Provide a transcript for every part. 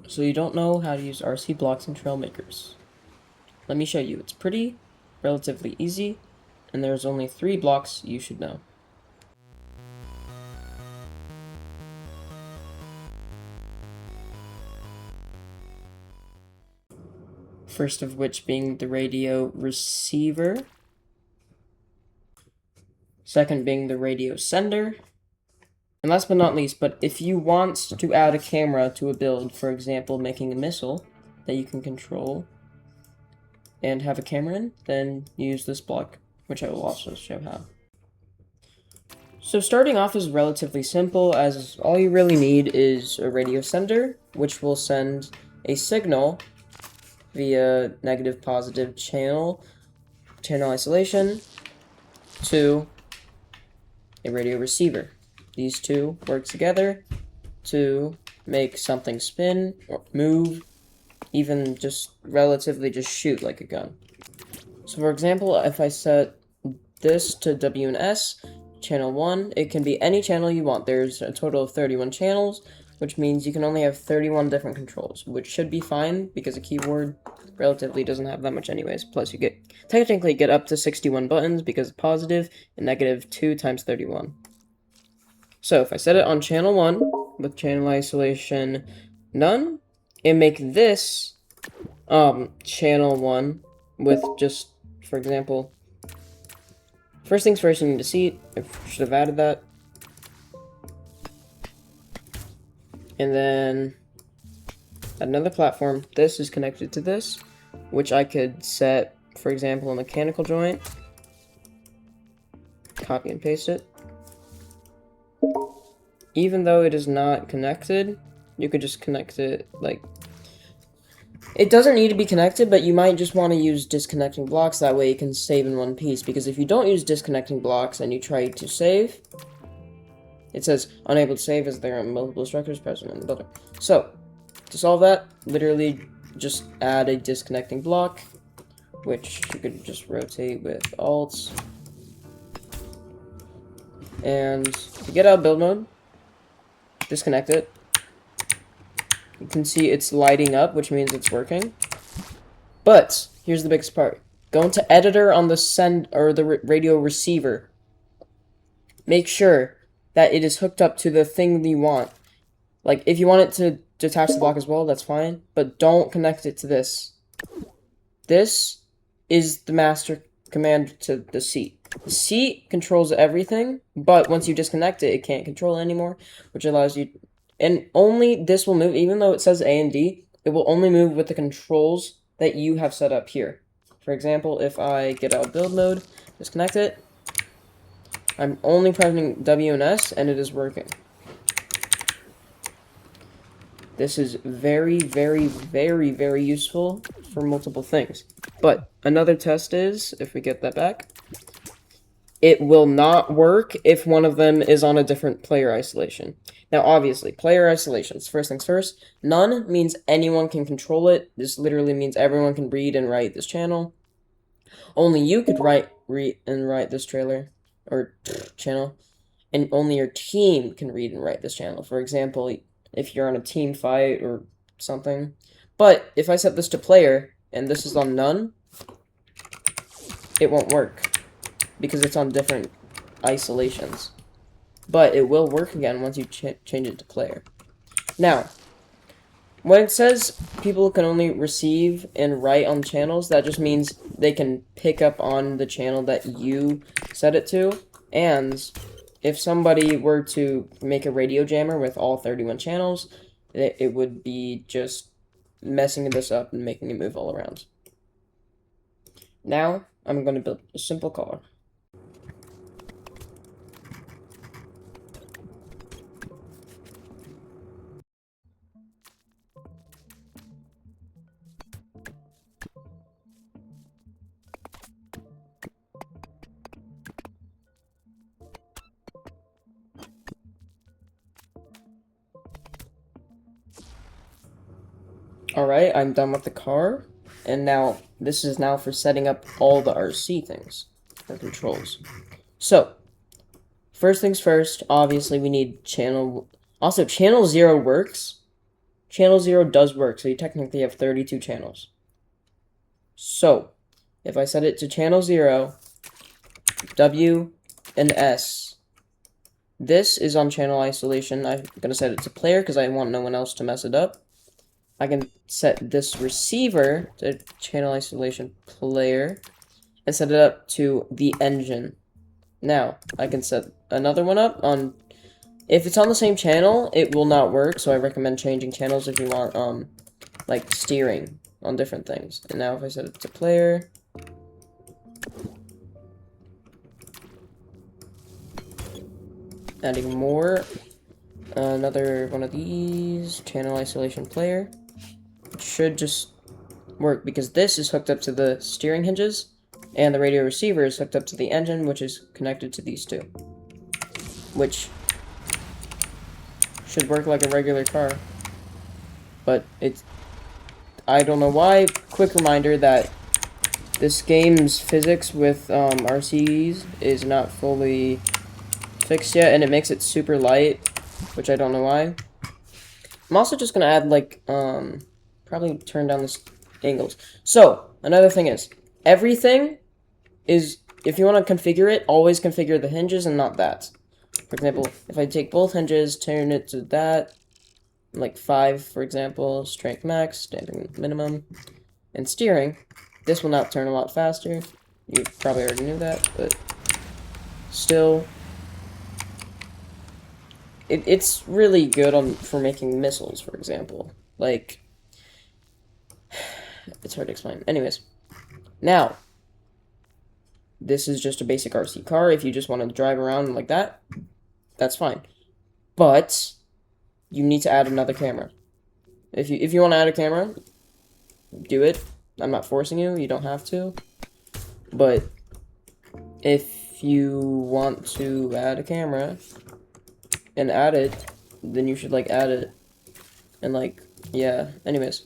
So you don't know how to use RC blocks in Trailmakers. Let me show you. It's pretty, relatively easy, and there's only 3 blocks you should know. First of which being the radio receiver. Second being the radio sender. And last but not least, but if you want to add a camera to a build, for example, making a missile that you can control and have a camera in, then use this block, which I will also show how. So starting off is relatively simple, as all you really need is a radio sender, which will send a signal via negative positive channel isolation to a radio receiver. These two work together to make something spin or move, even just relatively just shoot like a gun. So for example, if I set this to W and S, channel 1, it can be any channel you want. There's a total of 31 channels, which means you can only have 31 different controls, which should be fine because a keyboard relatively doesn't have that much anyways. Plus you technically get up to 61 buttons because positive and negative 2 times 31. So if I set it on channel 1 with channel isolation none, and make this channel 1 with just, for example, first things first, you need a seat. I should have added that. And then another platform. This is connected to this, which I could set, for example, a mechanical joint. Copy and paste it. Even though it is not connected, you could just connect it, like, it doesn't need to be connected, but you might just want to use disconnecting blocks, that way you can save in one piece, because if you don't use disconnecting blocks and you try to save, it says unable to save as there are multiple structures present in the builder. So, to solve that, literally just add a disconnecting block, which you could just rotate with Alt. And to get out of build mode, disconnect it. You can see it's lighting up, which means it's working. But here's the biggest part. Go into editor on the radio receiver. Make sure that it is hooked up to the thing you want. Like, if you want it to detach the block as well, that's fine. But don't connect it to this. This is the master command to the seat. The seat controls everything, but once you disconnect it, it can't control it anymore, which allows you... And only this will move, even though it says A and D, it will only move with the controls that you have set up here. For example, if I get out of build mode, disconnect it, I'm only pressing W and S, and it is working. This is very, very, very, very useful for multiple things. But another test is, if we get that back, it will not work if one of them is on a different player isolation. Now, obviously, player isolations, first things first, none means anyone can control it. This literally means everyone can read and write this channel. Only you could read and write this channel, and only your team can read and write this channel. For example, if you're on a team fight or something. But if I set this to player, and this is on none, it won't work, because it's on different isolations. But it will work again once you change it to player. Now, when it says people can only receive and write on channels, that just means they can pick up on the channel that you set it to. And if somebody were to make a radio jammer with all 31 channels, it would be just messing this up and making it move all around. Now, I'm going to build a simple car. Alright, I'm done with the car, and now, this is now for setting up all the RC things, or controls. So, first things first, obviously we need channel... Also, channel 0 works channel 0 does work, so you technically have 32 channels. So, if I set it to channel 0, W, and S, this is on channel isolation. I'm going to set it to player because I want no one else to mess it up. I can set this receiver to channel isolation player and set it up to the engine. Now, I can set another one up on... If it's on the same channel, it will not work, so I recommend changing channels if you want, like, steering on different things. And now if I set it to player... Adding more. Another one of these. Channel isolation player. It should just work because this is hooked up to the steering hinges. And the radio receiver is hooked up to the engine, which is connected to these two. Which should work like a regular car. But it's... I don't know why. Quick reminder that this game's physics with RCs is not fully fixed yet, and it makes it super light, which I don't know why. I'm also just gonna add, like, probably turn down the angles. So, another thing is, everything is, if you want to configure it, always configure the hinges and not that. For example, if I take both hinges, turn it to that, like 5, for example, strength max, damping minimum, and steering, this will now turn a lot faster. You probably already knew that, but still, it's really good for making missiles, for example. Like, it's hard to explain. Anyways, now, this is just a basic RC car. If you just want to drive around like that, that's fine. But you need to add another camera. If you want to add a camera, do it. I'm not forcing you. You don't have to. But if you want to add a camera and add it, then you should, like, add it. And, like, yeah. Anyways.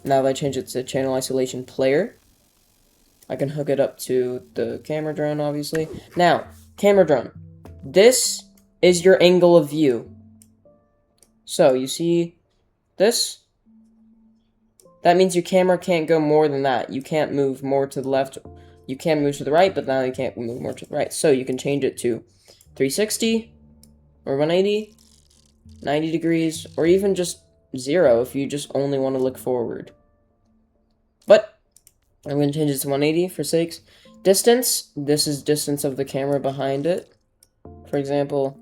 Now that I change it to channel isolation player, I can hook it up to the camera drone, obviously. Now, camera drone. This is your angle of view. So, you see this? That means your camera can't go more than that. You can't move more to the left. You can move to the right, but now you can't move more to the right. So, you can change it to 360 or 180, 90 degrees, or even just 0 if you just only want to look forward. But I'm going to change it to 180 for sakes. Distance, this is distance of the camera behind it. For example,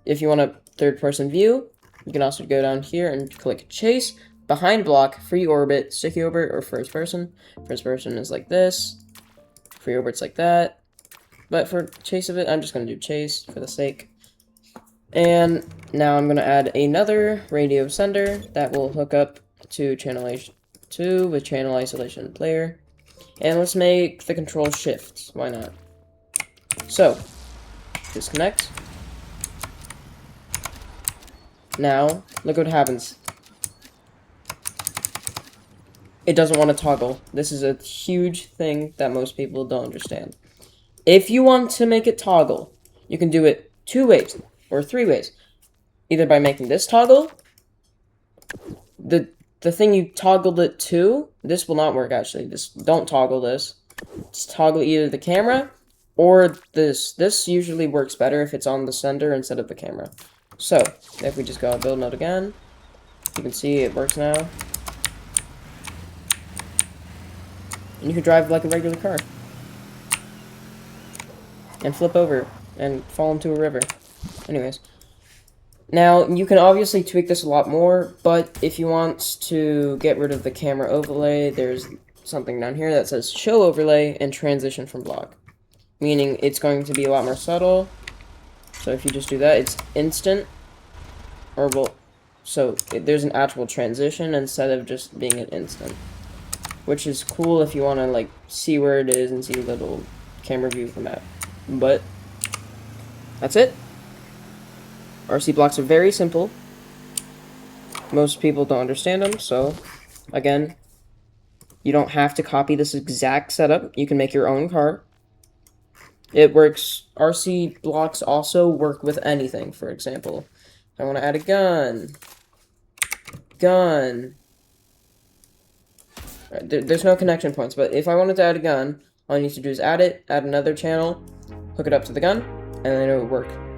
if you want a third-person view, you can also go down here and click chase, behind block, free orbit, sticky orbit, or first person. First person is like this. Free orbit's like that. But for chase of it, I'm just going to do chase for the sake. And now I'm going to add another radio sender that will hook up to channel 2 with channel isolation player. And let's make the control shift. Why not? So, disconnect. Now, look what happens. It doesn't want to toggle. This is a huge thing that most people don't understand. If you want to make it toggle, you can do it 2 ways or 3 ways. Either by making this toggle, the thing you toggled it to, this will not work actually. Don't toggle this. Just toggle either the camera or this. This usually works better if it's on the sender instead of the camera. So, if we just go build node again, you can see it works now. And you can drive like a regular car. And flip over and fall into a river. Anyways. Now, you can obviously tweak this a lot more, but if you want to get rid of the camera overlay, there's something down here that says show overlay and transition from block. Meaning it's going to be a lot more subtle. So if you just do that, it's instant. Or, well, so there's an actual transition instead of just being an instant. Which is cool if you want to, like, see where it is and see a little camera view of the map. But that's it. RC blocks are very simple. Most people don't understand them, so again, you don't have to copy this exact setup. You can make your own car. It works. RC blocks also work with anything. For example, if I want to add a gun, gun. There's no connection points, but if I wanted to add a gun, all I need to do is add it, add another channel, hook it up to the gun, and then it would work.